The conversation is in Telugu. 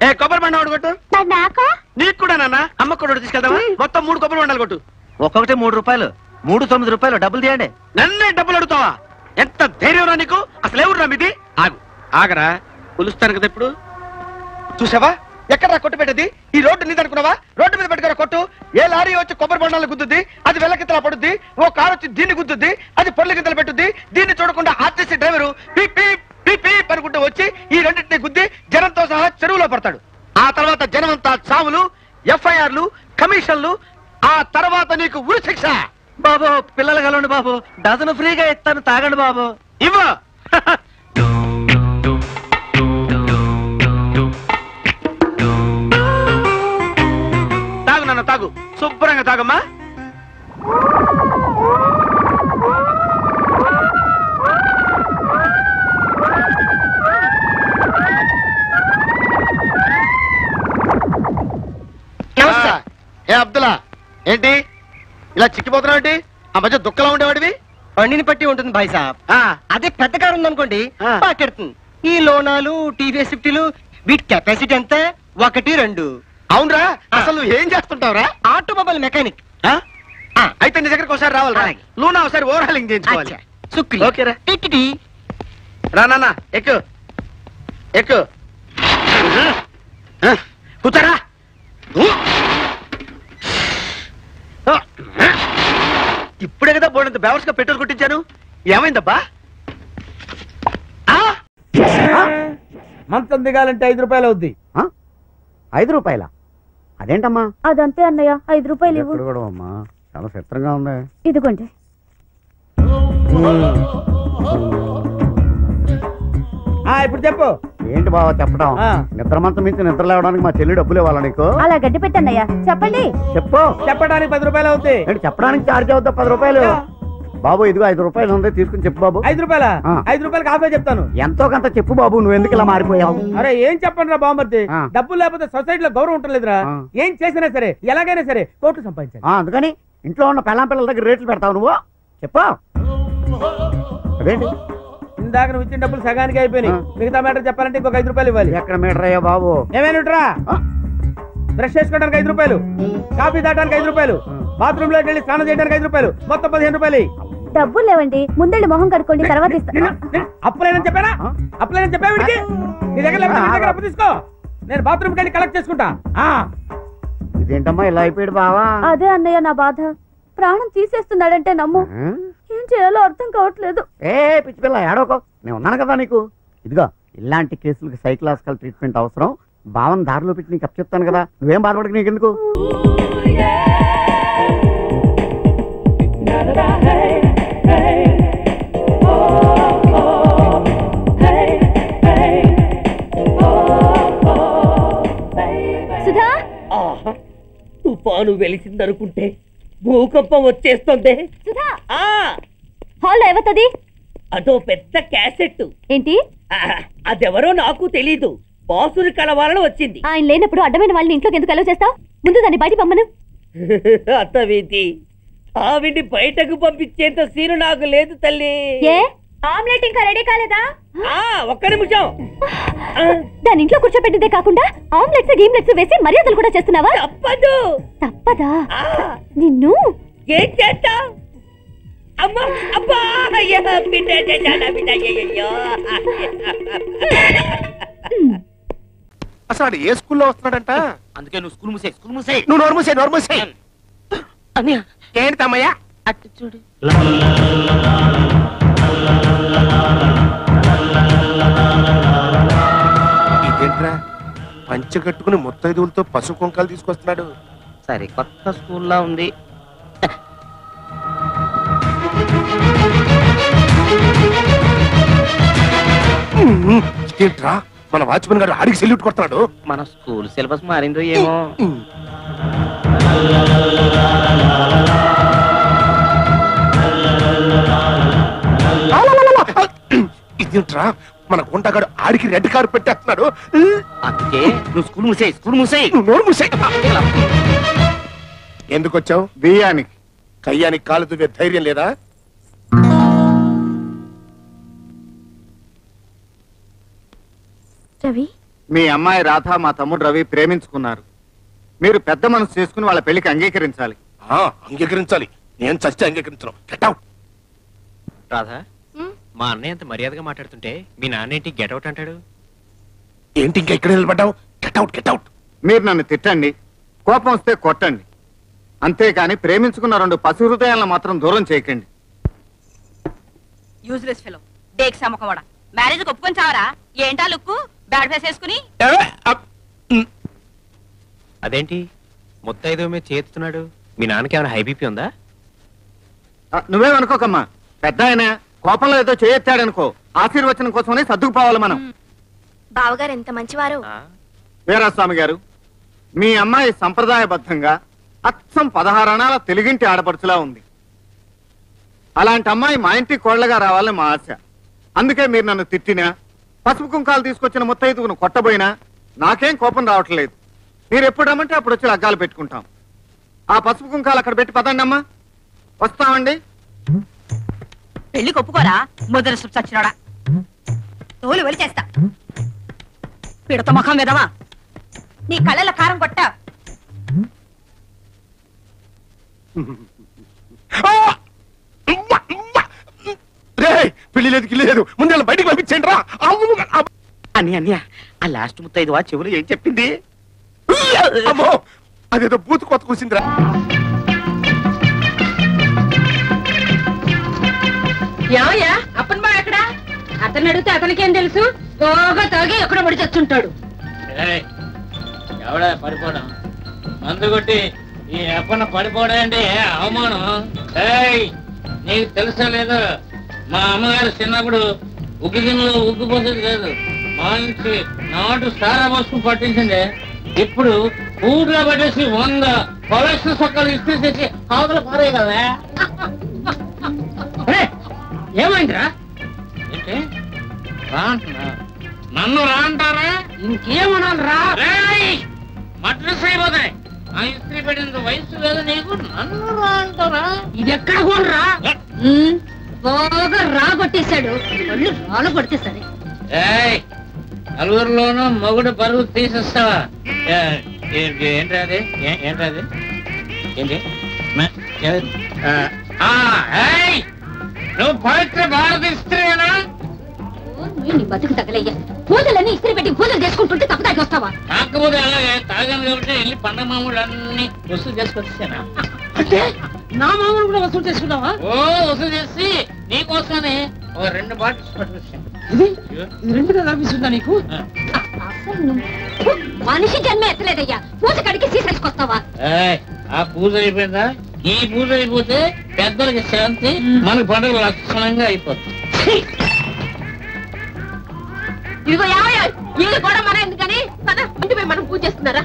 ఏ కొబ్బరి బండ ఒకటి కొట్టు. నీకు కూడా నాన్న అమ్మ కూడా తీసుకెళ్తావా? మొత్తం 3 కొబ్బరి బండాలు కొట్టు. ఒక్కొక్కటి 3 రూపాయలు. 3 9 డబ్బులు తీయండి. నన్నే డబ్బులు అడుగుతావా? ఎంత ధైర్యం రా నీకు? అసలు ఎవరు రా మీది? ఆగరా కొలుస్తాను కదా ఇప్పుడు. చూసావా ఎక్కడ కొట్టు పెట్టేది? ఈ రోడ్డు నీది అనుకున్నావా? రోడ్డు మీద పెట్టుకున్న కొట్టు. ఏ లారీ వచ్చి కొబ్బరి బొండాలు గుద్దుద్ది, అది వెల్లకింతలా పడుద్ది. ఓ కారు వచ్చి దీన్ని గుద్దుద్ది, అది పొర్ల గింతలు పెట్టుద్ది. దీన్ని చూడకుండా ఆర్టీసీ డ్రైవరు పీ పనుకుంటూ వచ్చి ఈ రెండింటిని గుద్ది జనంతో సహా చెరువులో పడతాడు. ఆ తర్వాత జనమంతా చావులు, ఎఫ్ఐఆర్లు, కమిషన్లు. ఆ తర్వాత నీకు ఉరి శిక్ష. బాబు పిల్లలు కలండి బాబు, డజన్ ఫ్రీగా ఇస్తాను, తాగండి బాబు. ఇవ్వ తాగు నాన్న, తాగు, శుభ్రంగా తాగమ్మా. ఏ అబ్దుల్లా, ఏంటి ఇలా చిక్కిపోతున్నావు? ఏంటి ఆ మధ్య దుఃఖలా ఉండేవాడివి? బండిని పట్టి ఉంటుంది భాయ్ సాబ్. అదే పెద్ద కారు ఉందనుకోండి పాకెడుతుంది. ఈ లోనాలు, టీవీఎస్ 50లు వీటి కెపాసిటీ ఎంత? 1 2. అవునరా, అసలు నువ్వు ఏం చేస్తుంటావురా? Automobile mechanic. అయితే నీ దగ్గరకు ఒకసారి రావాలరా. లూనా ఒకసారి ఓవర్హాలింగ్ చేయించుకోవాలి. ఓకేరా, రా నాన్న, ఎక్కు ఎక్కు, కూర్చోరా. ఇప్పుడే కదా బోర్డంత బేవర్స్ గా పెట్రోల్ కొట్టించాను. ఏమైందబ్బా? మంచం దిగాలంటే 5 రూపాయలు అవుద్ది. 5 రూపాయల? అదేంటమ్మా? అదంతే అన్నయ్య, 5 రూపాయలు ఇవ్వు. కూడా అమ్మా చాలా చిత్రంగా ఉంది. ఇదిగోండి. ఇప్పుడు చెప్పు. ఏంటి బావా చెప్పడం? నిద్ర మంచం మించి నిద్ర లేవడానికి మా చెల్లి డబ్బులు ఇవ్వాలా నీకు? అలా గడ్డి పెట్టన్నయ్యా, చెప్పండి. చెప్పు. చెప్పడానికి 10 రూపాయలు అవుతాయి. చెప్పడానికి చార్జ్ అవుతా 10 రూపాయలు. బాబు ఇదిగో 5 రూపాయలు ఉంది, తీసుకుని చెప్పు బాబు. 5 రూపాయల? 5 రూపాయలకి ఆఫే చెప్తాను. ఎంతో కొంత చెప్పు బాబు, నువ్వు ఎందుకు ఇలా మారిపోయావు? అరే ఏం చెప్పండి రా బామ్మర్ది, డబ్బులు లేకపోతే సొసైటీలో గౌరవం ఉంటలేదురా. ఏం చేసినా సరే ఎలాగైనా సరే కోట్లు సంపాదించాలి. అందుకని ఇంట్లో ఉన్న పెళ్ళాం పిల్లల దగ్గర రేట్లు పెడతావు నువ్వు? చెప్పు. అదేంటి ఇందాక నువ్వు ఇచ్చిన డబ్బులు సగానికి అయిపోయినాయి. మిగతా మీటర్ చెప్పాలంటే ఇంకొక 5 రూపాయలు ఇవ్వాలి. ఎక్కడ మీటర్ అయ్యా బాబు? ఏమైనా బ్రష్ చేసుకోవడానికి 5 రూపాయలు, కాఫీ తాగడానికి 5 రూపాయలు, బాత్రూమ్ లోకి వెళ్ళి స్నానం చేయడానికి 5 రూపాయలు, మొత్తం 15 రూపాయలు. డబ్బులు లేవండి, ముందెళ్ళి మొహం కడుక్కోండి, తర్వాత అప్పులేనని చెప్పానా? అప్పులేనని చెప్పా వీడికి. నీ దగ్గర అప్పు తీసుకో, నేను బాత్రూమ్కి వెళ్ళి కలెక్ట్ చేసుకుంటా. ఇదేంటమ్మా ఇలా అయిపోయాడు బావా? అదే అన్నయ్య నా బాధ. ప్రాణం తీసేస్తున్నాడంటే నమ్ము, ఏం చేయాలో అర్థం కావట్లేదు. ఏ పిచ్చి పిల్ల ఏడోకో, నేను ఉన్నాను కదా నీకు. ఇదిగో ఇలాంటి కేసులకి సైకలాజికల్ ట్రీట్మెంట్ అవసరం. భావన దారిలో పెట్టి నీకు చెప్తాను కదా, నువ్వేం బాధపడకు. నీకెందుకు? సుధా, తుఫాను వెలిసిందనుకుంటే భూకంపం వచ్చేస్తుంది. సుధా, హాల్లో ఏవతది? అదో పెద్ద క్యాసెట్. ఏంటి? అదెవరో నాకు తెలీదు, బాసుని కలవాలని వచ్చింది. ఆయన లేనప్పుడు అడ్డమైన వాళ్ళని ఇంట్లోకి ఎందుకు అలౌ చేస్తావు? ముందు దాన్ని బయట పంపను. అత్తవేంటి, ఆవిడ్ని బయటకు పంపించేంత సీను నాకు లేదు తల్లి. ఏ ఆమ్లెట్ ఇంకా రెడీ కాలేదా? ఒక్క నిమిషం. దాని ఇంట్లో కూర్చోబెట్టిందే కాకుండా ఆమ్లెట్స్ గీమ్లెట్స్ వేసి మర్యాదలు కూడా చేస్తున్నావా? తప్పదు. తప్పదా? నిన్ను ఏం చేస్తా? అమ్మా అబ్బా, అసలు ఏ స్కూల్లో వస్తున్నాడంట? అందుకే నువ్వు స్కూల్ మూసే, స్కూల్ మూసే. నువ్వు నోరు మూసే. ఏంటి తమ్మయ్య అట్టు చూడు. ఇదేంట్రా, పంచె కట్టుకుని ముత్తైదువులతో పసుపు కుంకాలు తీసుకొస్తున్నాడు. సరే కొత్త స్కూల్లా ఉంది. ఏంట్రా, మన వాచ్మెన్ గారు ఆడికి సెల్యూట్ కొడుతున్నాడు. మన స్కూల్ సిలబస్ మారిందో ఏమో. ఇదేంట్రా, మన గుంటగాడు ఆడికి రెడ్ కార్ పెట్టేస్తున్నాడు. అందుకే నువ్వు స్కూల్ మూసే, స్కూల్ మూసే. నువ్వు నోరు మూసే. ఎందుకు వచ్చావు? బియ్యానికి. కయ్యానికి కాలు దువ్వే ధైర్యం లేదా? రవి, మీ అమ్మాయి రాధ మా తమ్ముడు రవి ప్రేమించుకున్నారు. మీరు పెద్ద మనసు చేసుకుని వాళ్ళ పెళ్లికి అంగీకరించాలి. అంగీకరించాలి. నేను చచ్చి అంగీకరించను. Get out. రాధా, మా అన్నయ్య అంత మర్యాదగా మాట్లాడుతుంటే మీ నాన్నేంటి గెట్ అవుట్ అంటాడు? ఏంటి ఇంకా ఇక్కడ నిలబడ్డావు? Get out, get out. మీరు నన్ను తిట్టండి, కోపం వస్తే కొట్టండి, అంతేకాని ప్రేమించుకున్న 2 పసి హృదయాలను మాత్రం దూరం చేయకండి. యూజ్లెస్ ఫెలో, డేక్ సమ్మకమోడా. మ్యారేజ్ ఒప్పుకొని చావరా? ఏంటా లుక్కు? బ్యాడ్ ఫేస్ వేసుకుని. అదేంటి ముత్తైదో మీద చేస్తున్నాడు? మీ నాన్నకి ఏమైనా హై బీపీ ఉందా? నువ్వేమనుకోకమ్మా, పెద్ద ఆయన కోపంలో ఏదో చేయెత్తాడనుకో, ఆశీర్వచనం కోసమని సర్దుకుపోవాలి మనం. బావగారు ఎంత మంచివారు. వీరాస్వామి గారు, మీ అమ్మాయి సంప్రదాయబద్ధంగా అచ్చం 16 అణాల తెలుగింటి ఆడపడుచులా ఉంది. అలాంటి అమ్మాయి మా ఇంటి కోళ్లగా రావాలని మా ఆశ. అందుకే మీరు నన్ను తిట్టినా, పసుపు కుంకాలు తీసుకొచ్చిన ముత్తైదుగును కొట్టబోయినా నాకేం కోపం రావట్లేదు. మీరు ఎప్పుడు రమ్మంటే అప్పుడు వచ్చి లగ్గాలు పెట్టుకుంటాం. ఆ పసుపు కుంకాలు అక్కడ పెట్టి పదండి అమ్మా. వస్తామండి. పెళ్లి ఒప్పుకోరా ముద్ర చచ్చినాడా? తోలు వెలి చేస్తా. పిడత ముఖం విధవా, నీ కళ్ళల కారం కొట్టా. పెళ్లి లేదు గిల్లి లేదు, ముందు బయటికి పంపించండి రా. అన్నయ్య ఆ లాస్ట్ ముత్తైదువా చెవులు ఏం చెప్పింది? అమ్మో, అదేదో బూతు కొత్త కూసిందిరా. ఏమయ్యా అప్పన్ బా ఎక్కడా? అతను అడిగితే అతనికేం తెలుసు? బాగా తాగి ఎక్కడ పడి చచ్చుంటాడు. ఎవడా పడిపోవడం? మందు కొట్టి ఈ అప్పన్న పడిపోవడం అంటే అవమానం. నీకు తెలుసా లేదు, మా అమ్మగారు చిన్నప్పుడు ఉగ్గు గిన్నెలో ఉగ్గిపోతుంది కాదు, మంచి నాటు సారా మోసుకుని పట్టించింది. ఇప్పుడు ఊర్లో పట్టేసి 100 కొలెక్షన్ సొక్కలు ఇచ్చేసేసి అవతల పారే కదా. ఏమైందిరా? ఏంటి రా అంటున్నా? నన్ను రా అంటారా? ఇంకేమనాలి రా? మద్రస్ అయిపోతాయి. ఆ ఇస్త్రీ పెట్టినంత వయసు లేదు నీకు, నన్ను రా అంటారా? ఇది ఎక్కడ కొనరా? బాగా రా కొట్టేశాడు, మళ్ళీ రాళ్ళు కొడితే సరే. నలుగురిలోనూ మొగుడు పరుగు తీసేస్తావా? ఏంటది? ఏంటది? ఏంటి నువ్వు పవిత్ర భారత ఇస్త్రీనా? నీ బతుకు తగలయ్యా. పూజలన్నీ ఇస్త్రీ పెట్టి పూజలు చేసుకుంటుంటే తప్పదాకి వస్తావా? కాకపోతే అలాగే తాగాను కాబట్టి వెళ్ళి పండగ మామూలు అన్ని వసూలు చేసుకొచ్చానా? అంటే నా మామూలు కూడా వసూలు చేసుకున్నావా? ఓ వసూలు చేసి నీకోసమని 2 బాటిల్స్ పట్టుకొచ్చాను. ఇది 2గా కనిపిస్తుందా నీకు? మనిషి జన్మ ఎత్తలేదయ్యా, పూజ కడికి సీసేసుకొస్తావా? ఆ పూజ అయిపోయిందా? ఈ పూజ అయిపోతే పెద్దలకి శాంతి, మనకి పండుగ లక్షణంగా అయిపోతుంది. ఇదిగో యావయ్య, వీళ్ళు కూడా మన ఎందుకని ఇంటి పోయి మనం పూజ చేస్తున్నారా?